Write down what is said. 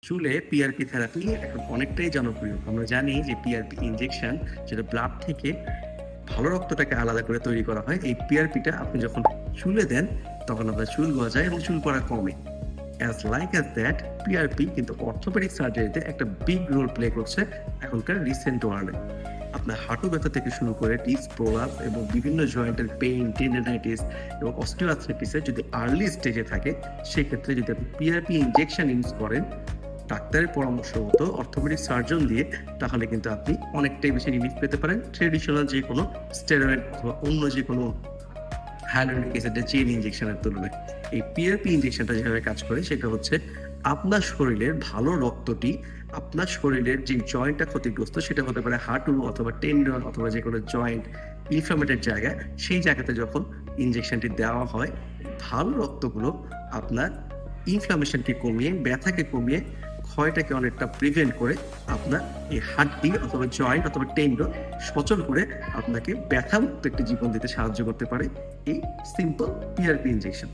চুলে PRP therapy এখন অনেকটাই জনপ্রিয়। আমরা জানি যে পিআরপি ইনজেকশন যেটা ব্লাড থেকে ভালো রক্তটাকে আলাদা করে তৈরি করা হয়। এই পিআরপিটা আপনি যখন চুলে দেন, তখন আপনার চুল গজায় এবং চুল পড়া কমে। As like as that PRP কিন্তু অর্থোপেডিক সার্জারিতে একটা বিগ রোল প্লে করছে এখনকার রিসেন্ট ওয়ার্ল্ডে। আপনার হাঁটু ব্যথা থেকে শুরু করে ডিস্ক প্রোলাপস এবং বিভিন্ন জয়েন্টের পেইন, টেন্ডাইটিস এবং অস্টিওআর্থ্রাইটিসের যদি আর্লি স্টেজে থাকে, সেক্ষেত্রে যদি আপনি পিআরপি ইনজেকশন ইউজ করেন ডাক্তারের পরামর্শ মতো অর্থোপেডিক সার্জন দিয়ে, তাহলে কিন্তু আপনি অনেকটাই বেশি রিলিফ পেতে পারেন ট্রেডিশনাল যে কোনো স্টেরয়েড অথবা অন্য যে কোনো হাইড্রোলিক অ্যাসিডের চেইন ইনজেকশনের তুলনায়। এই পিআরপি ইনজেকশনটা যেভাবে কাজ করে সেটা হচ্ছে আপনার শরীরের ভালো রক্তটি আপনার শরীরের যে জয়েন্টটা ক্ষতিগ্রস্ত, সেটা হতে পারে হাঁটু অথবা টেন্ডন অথবা যে কোনো জয়েন্ট ইনফ্লামেটেড জায়গায়, সেই জায়গাতে যখন ইনজেকশনটি দেওয়া হয়, ভালো রক্তগুলো আপনার ইনফ্লামেশনকে কমিয়ে, ব্যথাকে কমিয়ে, ক্ষয়টাকে অনেকটা প্রিভেন্ট করে আপনার এই হাড্ডি অথবা জয়েন্ট অথবা টেন্ডন সচল করে আপনাকে ব্যথামুক্ত একটি জীবন দিতে সাহায্য করতে পারে এই সিম্পল পিআরপি ইনজেকশন।